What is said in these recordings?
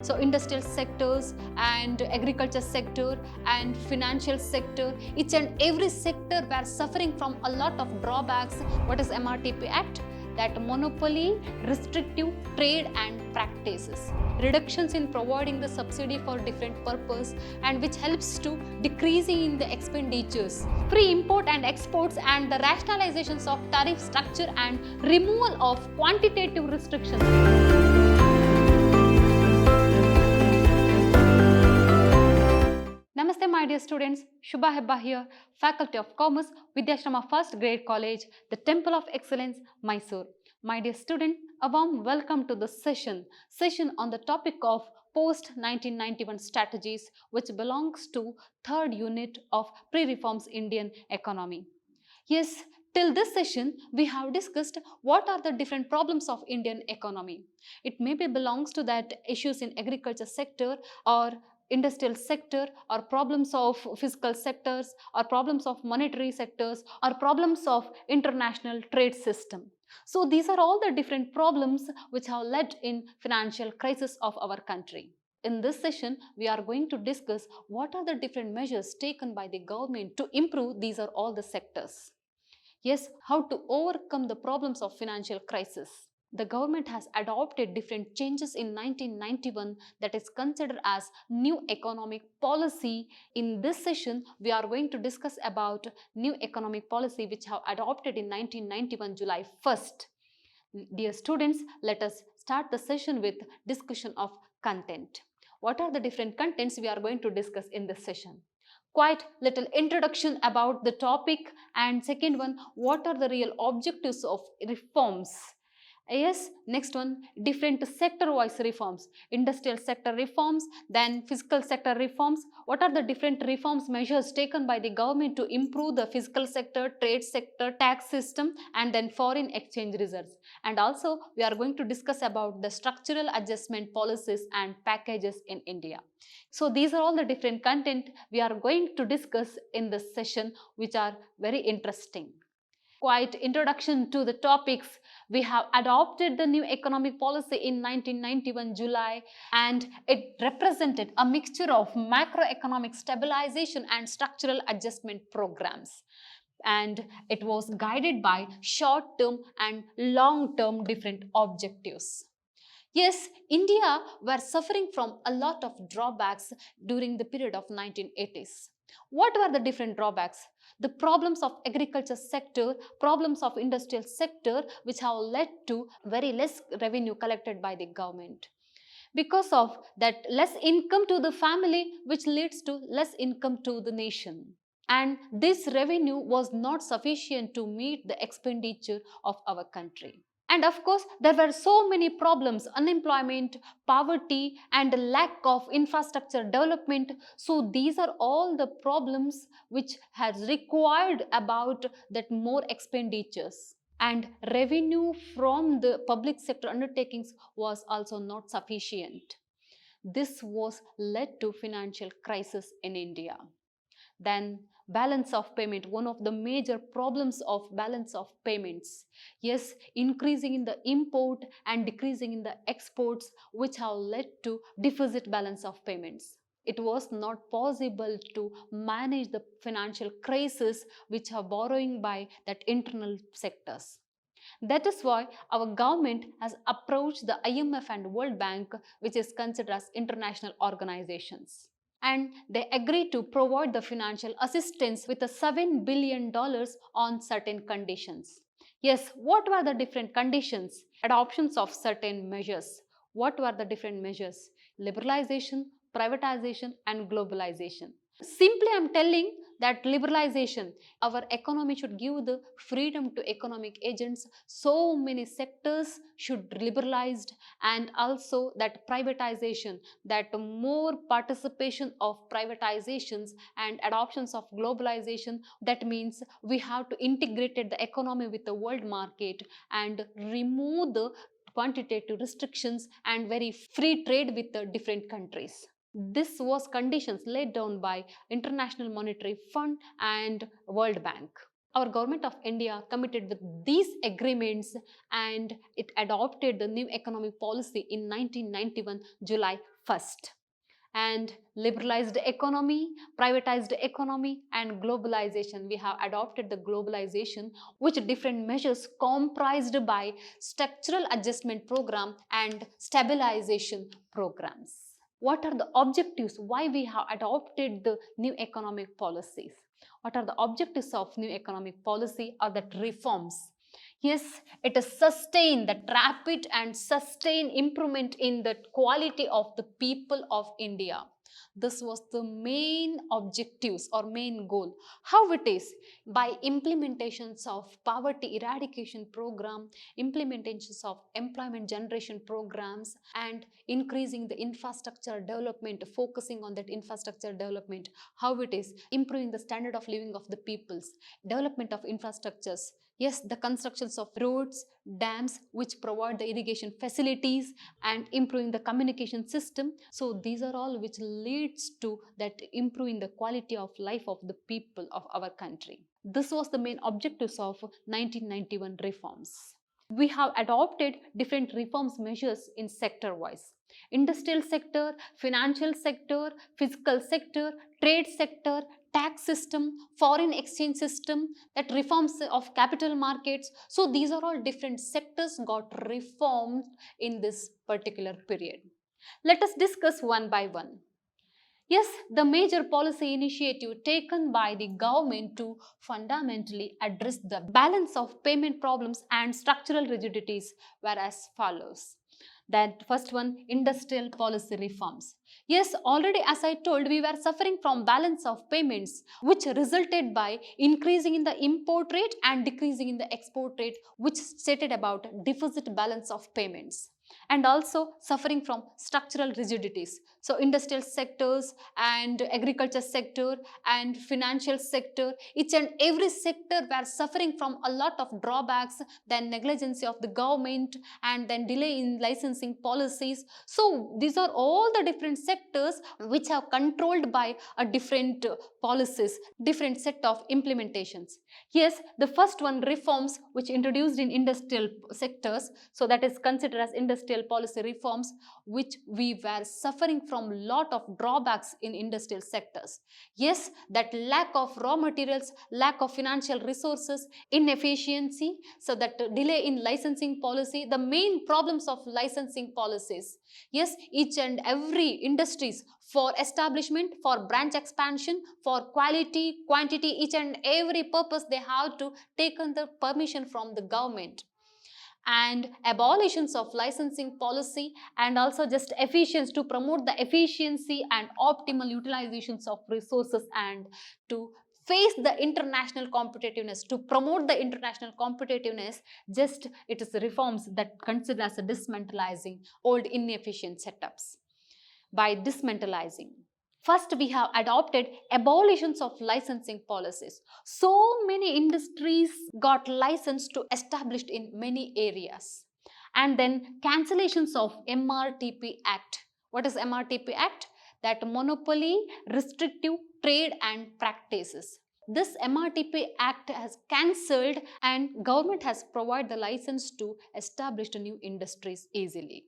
So industrial sectors and agriculture sector and financial sector, each and every sector were suffering from a lot of drawbacks. What is MRTP Act? That monopoly, restrictive trade and practices, reductions in providing the subsidy for different purpose, and which helps to decreasing in the expenditures, free import and exports, and the rationalizations of tariff structure and removal of quantitative restrictions. Namaste my dear students, Shubha Hebba here, Faculty of Commerce, Vidhyaashram First Grade College, the Temple of Excellence, Mysuru. My dear student, a warm welcome to the session on the topic of post-1991 strategies, which belongs to third unit of pre-reforms Indian economy. Yes, till this session, we have discussed what are the different problems of Indian economy. It maybe belongs to that issues in agriculture sector or industrial sector, or problems of fiscal sectors, or problems of monetary sectors, or problems of international trade system. So these are all the different problems which have led in financial crisis of our country. In this session, we are going to discuss what are the different measures taken by the government to improve these are all the sectors. Yes, how to overcome the problems of financial crisis. The government has adopted different changes in 1991 that is considered as new economic policy. In this session, we are going to discuss about new economic policy which have adopted in 1991 July 1st. Dear students, let us start the session with discussion of content. What are the different contents we are going to discuss in this session? Quite little introduction about the topic, and second one, what are the real objectives of reforms? Yes, next one, different sector-wise reforms, industrial sector reforms, then fiscal sector reforms. What are the different reforms measures taken by the government to improve the fiscal sector, trade sector, tax system, and then foreign exchange reserves. And also, we are going to discuss about the structural adjustment policies and packages in India. So these are all the different content we are going to discuss in this session, which are very interesting. Quite introduction to the topics. We have adopted the new economic policy in 1991 July, and it represented a mixture of macroeconomic stabilization and structural adjustment programs. And it was guided by short-term and long-term different objectives. Yes, India were suffering from a lot of drawbacks during the period of 1980s. What were the different drawbacks? The problems of agriculture sector, problems of industrial sector, which have led to very less revenue collected by the government. Because of that less income to the family, which leads to less income to the nation. And this revenue was not sufficient to meet the expenditure of our country. And of course, there were so many problems, unemployment, poverty, and lack of infrastructure development. So these are all the problems which has required about that more expenditures. And revenue from the public sector undertakings was also not sufficient. This was led to financial crisis in India. Then balance of payment, one of the major problems of balance of payments. Yes, increasing in the import and decreasing in the exports, which have led to deficit balance of payments. It was not possible to manage the financial crisis which are borrowing by that internal sectors. That is why our government has approached the IMF and World Bank, which is considered as international organizations. And they agreed to provide the financial assistance with a $7 billion on certain conditions. Yes, what were the different conditions? Adoptions of certain measures. What were the different measures? Liberalization, privatization, and globalization. Simply, I'm telling that liberalization, our economy should give the freedom to economic agents. So many sectors should be liberalized, and also that privatization, that more participation of privatizations and adoptions of globalization. That means we have to integrate the economy with the world market and remove the quantitative restrictions and very free trade with the different countries. This was conditions laid down by International Monetary Fund and World Bank. Our government of India committed with these agreements, and it adopted the new economic policy in 1991 July first. And liberalized economy, privatized economy, and globalization. We have adopted the globalization, which different measures comprised by structural adjustment program and stabilization programs. What are the objectives? Why we have adopted the new economic policies? What are the objectives of new economic policy? Are that reforms? Yes, it is sustain that rapid and sustained improvement in the quality of the people of India. This was the main objectives or main goal. How it is? By implementations of poverty eradication program, implementations of employment generation programs, and increasing the infrastructure development, focusing on that infrastructure development. How it is? Improving the standard of living of the peoples, development of infrastructures. Yes, the constructions of roads, dams, which provide the irrigation facilities, and improving the communication system. So these are all which leads to that improving the quality of life of the people of our country. This was the main objectives of 1991 reforms. We have adopted different reforms measures in sector wise. Industrial sector, financial sector, physical sector, trade sector, tax system, foreign exchange system, that reforms of capital markets. So these are all different sectors got reformed in this particular period. Let us discuss one by one. Yes, the major policy initiative taken by the government to fundamentally address the balance of payment problems and structural rigidities were as follows. That first one, industrial policy reforms. Yes, already as I told, we were suffering from balance of payments, which resulted by increasing in the import rate and decreasing in the export rate, which stated about deficit balance of payments. And also suffering from structural rigidities. So industrial sectors and agriculture sector and financial sector, each and every sector were suffering from a lot of drawbacks, then negligence of the government, and then delay in licensing policies. So these are all the different sectors which are controlled by a different policies, different set of implementations. Yes, the first one, reforms which introduced in industrial sectors, so that is considered as industrial policy reforms, which we were suffering from lot of drawbacks in industrial sectors. Yes, that lack of raw materials, lack of financial resources, inefficiency, so that delay in licensing policy, the main problems of licensing policies. Yes, each and every industries for establishment, for branch expansion, for quality, quantity, each and every purpose they have to take on the permission from the government. And abolitions of licensing policy, and also just efficiency, to promote the efficiency and optimal utilizations of resources, and to face the international competitiveness, to promote the international competitiveness. Just it is reforms that consider as a dismantling old inefficient setups. By dismantling, first we have adopted abolitions of licensing policies. So many industries got licensed to established in many areas. And then cancellations of MRTP Act. What is MRTP Act? That monopoly, restrictive trade and practices. This MRTP Act has cancelled, and government has provided the license to establish new industries easily.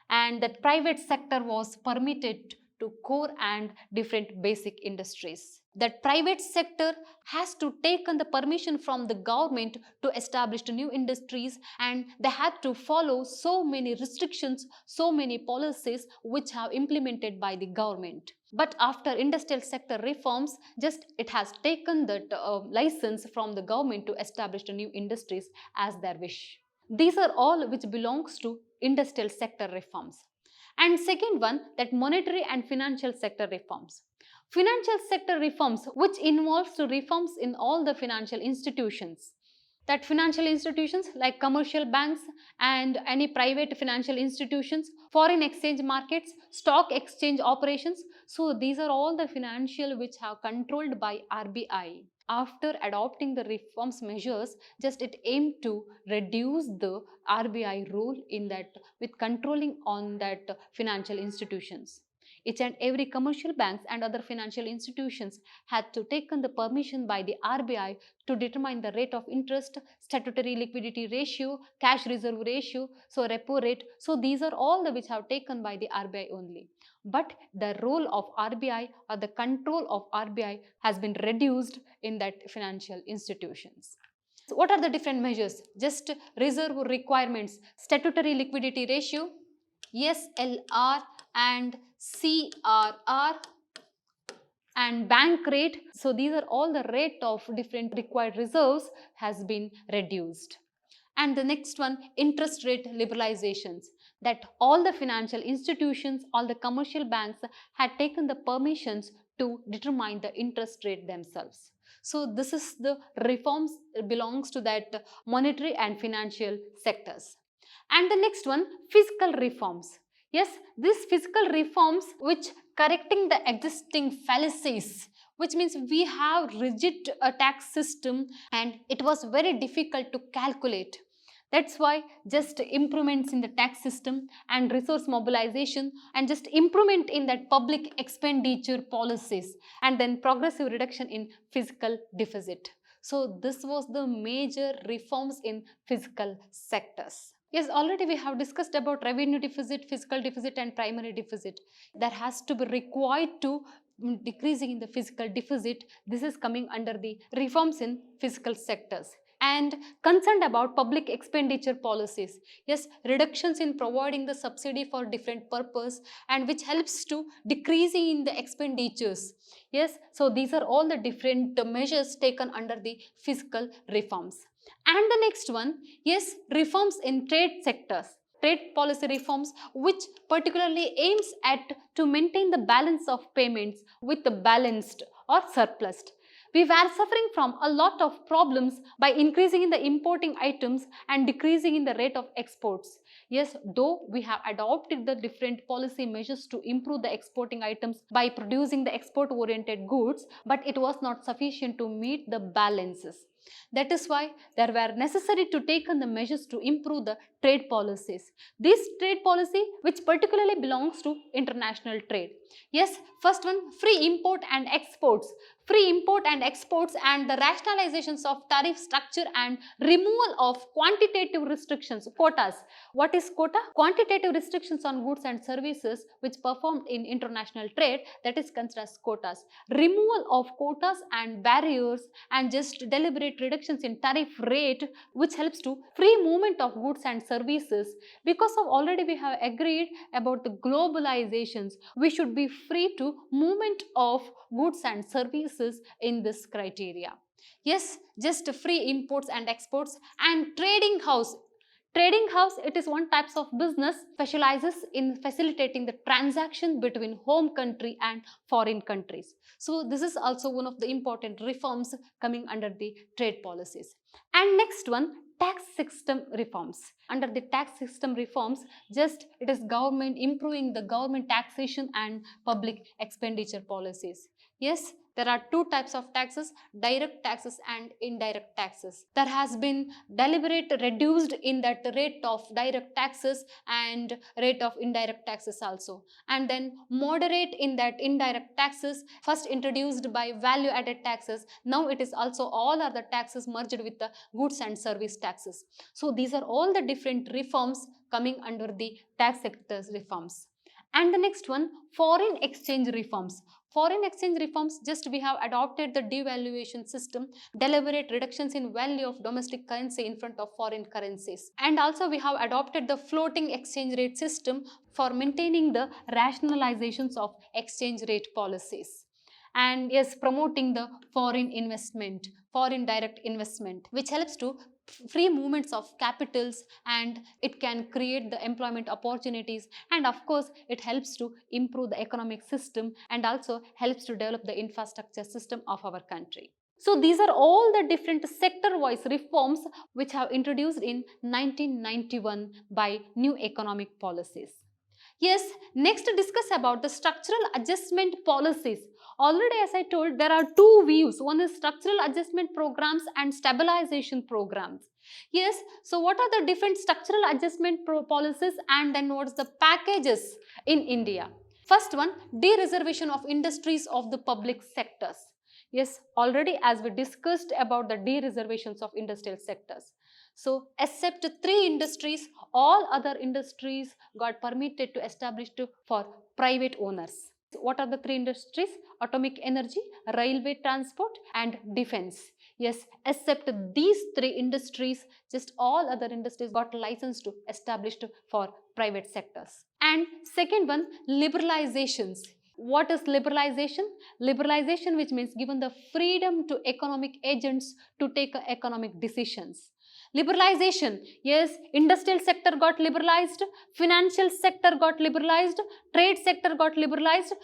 And that private sector was permitted to core and different basic industries. That private sector has to take on the permission from the government to establish new industries, and they had to follow so many restrictions, so many policies which have implemented by the government. But after industrial sector reforms, just it has taken that license from the government to establish new industries as their wish. These are all which belongs to industrial sector reforms. And second one, that monetary and financial sector reforms. Financial sector reforms, which involves to reforms in all the financial institutions. That financial institutions like commercial banks and any private financial institutions, foreign exchange markets, stock exchange operations. So these are all the financial which have controlled by RBI. After adopting the reforms measures, just it aimed to reduce the RBI role in that, with controlling on that financial institutions. Each and every commercial banks and other financial institutions had to taken the permission by the RBI to determine the rate of interest, statutory liquidity ratio, cash reserve ratio, so repo rate. So these are all the which have taken by the RBI only. But the role of RBI or the control of RBI has been reduced in that financial institutions. So what are the different measures? Just reserve requirements, statutory liquidity ratio, SLR and CRR, and bank rate. So these are all the rate of different required reserves has been reduced. And the next one, interest rate liberalizations, that all the financial institutions, all the commercial banks had taken the permissions to determine the interest rate themselves. So this is the reforms belongs to that monetary and financial sectors. And the next one, fiscal reforms. Yes, these fiscal reforms which correcting the existing fallacies, which means we have rigid tax system and it was very difficult to calculate. That's why just improvements in the tax system and resource mobilization and just improvement in that public expenditure policies and then progressive reduction in fiscal deficit. So this was the major reforms in fiscal sectors. Yes, already we have discussed about revenue deficit, fiscal deficit and primary deficit. There has to be required to decreasing in the fiscal deficit. This is coming under the reforms in fiscal sectors. And concerned about public expenditure policies. Yes, reductions in providing the subsidy for different purpose and which helps to decreasing in the expenditures. Yes, so these are all the different measures taken under the fiscal reforms. And the next one, yes, reforms in trade sectors. Trade policy reforms which particularly aims at to maintain the balance of payments with the balanced or surplus. We were suffering from a lot of problems by increasing in the importing items and decreasing in the rate of exports. Yes, though we have adopted the different policy measures to improve the exporting items by producing the export-oriented goods, but it was not sufficient to meet the balances. That is why there were necessary to take on the measures to improve the trade policies. This trade policy which particularly belongs to international trade. Yes, first one, free import and exports. Free import and exports and the rationalizations of tariff structure and removal of quantitative restrictions, quotas. What is quota? Quantitative restrictions on goods and services which performed in international trade, that is considered as quotas. Removal of quotas and barriers and just deliberate reductions in tariff rate which helps to free movement of goods and services. Because of already we have agreed about the globalizations, we should be free to movement of goods and services in this criteria. Yes, just free imports and exports and trading house. Trading house, it is one types of business specializes in facilitating the transaction between home country and foreign countries. So this is also one of the important reforms coming under the trade policies. And next one, tax system reforms. Under the tax system reforms, just it is government improving the government taxation and public expenditure policies. Yes, there are two types of taxes, direct taxes and indirect taxes. There has been deliberate reduced in that rate of direct taxes and rate of indirect taxes also. And then moderate in that indirect taxes, first introduced by value added taxes. Now it is also all other taxes merged with the goods and service taxes. So these are all the different reforms coming under the tax sectors reforms. And the next one, foreign exchange reforms. Foreign exchange reforms, just we have adopted the devaluation system, deliberate reductions in value of domestic currency in front of foreign currencies. And also we have adopted the floating exchange rate system for maintaining the rationalizations of exchange rate policies. And yes, promoting the foreign investment, foreign direct investment, which helps to free movements of capitals and it can create the employment opportunities, and of course it helps to improve the economic system and also helps to develop the infrastructure system of our country. So these are all the different sector-wise reforms which have introduced in 1991 by new economic policies. Yes, next to discuss about the structural adjustment policies. Already as I told, there are two views. One is structural adjustment programs and stabilization programs. Yes, so what are the different structural adjustment policies and then what is the packages in India? First one, de-reservation of industries of the public sectors. Yes, already as we discussed about the de-reservations of industrial sectors. So, except 3 industries, all other industries got permitted to establish for private owners. What are the 3 industries? Atomic energy, railway transport and defense. Yes, except these 3 industries, just all other industries got licensed to established for private sectors. And second one, liberalizations. What is liberalization? Liberalization, which means given the freedom to economic agents to take economic decisions. Liberalization, yes, industrial sector got liberalized, financial sector got liberalized, trade sector got liberalized,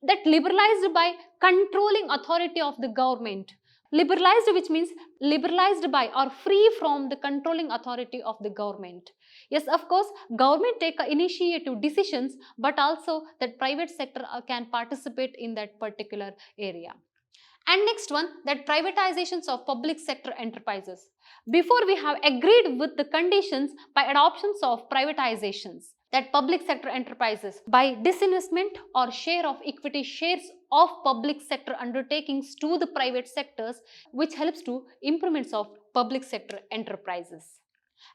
that liberalized by controlling authority of the government. Liberalized, which means liberalized by or free from the controlling authority of the government. Yes, of course, government take initiative decisions, but also that private sector can participate in that particular area. And next one, that privatizations of public sector enterprises. Before we have agreed with the conditions by adoptions of privatizations, that public sector enterprises by disinvestment or share of equity shares of public sector undertakings to the private sectors, which helps to improvements of public sector enterprises.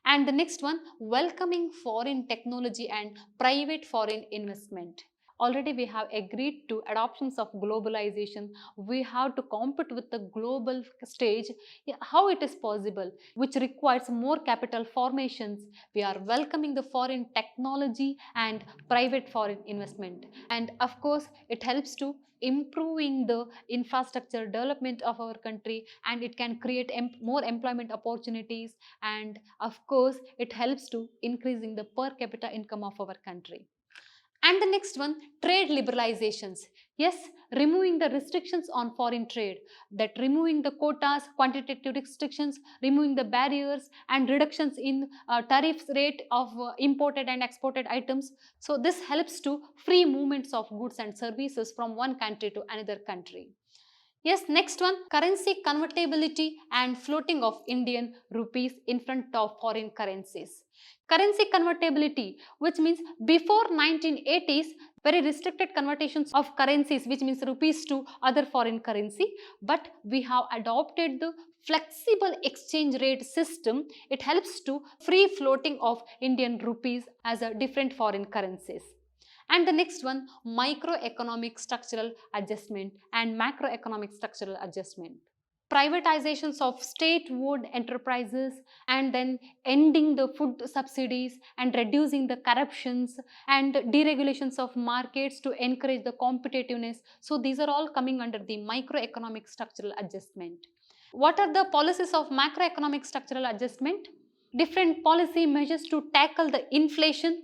And the next one, welcoming foreign technology and private foreign investment. Already we have agreed to adoptions of globalization. We have to compete with the global stage. How it is possible, which requires more capital formations. We are welcoming the foreign technology and private foreign investment. And of course, it helps to improving the infrastructure development of our country, and it can create more employment opportunities, and of course it helps to increasing the per capita income of our country. And the next one, trade liberalizations. Yes, removing the restrictions on foreign trade, that removing the quotas, quantitative restrictions, removing the barriers and reductions in tariff rate of imported and exported items. So this helps to free movements of goods and services from one country to another country. Yes, next one, currency convertibility and floating of Indian rupees in front of foreign currencies. Currency convertibility, which means before 1980s, very restricted conversions of currencies, which means rupees to other foreign currency, but we have adopted the flexible exchange rate system. It helps to free floating of Indian rupees as a different foreign currencies. And the next one, microeconomic structural adjustment and macroeconomic structural adjustment. Privatizations of state-owned enterprises, and then ending the food subsidies and reducing the corruptions, and deregulations of markets to encourage the competitiveness. So these are all coming under the microeconomic structural adjustment. What are the policies of macroeconomic structural adjustment? Different policy measures to tackle the inflation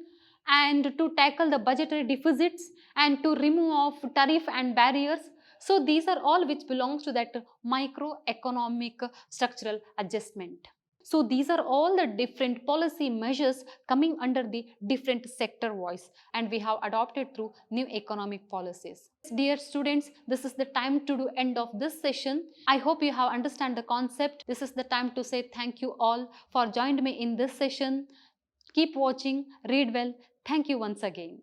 and to tackle the budgetary deficits and to remove of tariff and barriers. So these are all which belongs to that microeconomic structural adjustment. So these are all the different policy measures coming under the different sector voice, and we have adopted through new economic policies. Dear students, this is the time to do end of this session. I hope you have understand the concept. This is the time to say thank you all for joining me in this session. Keep watching, read well. Thank you once again.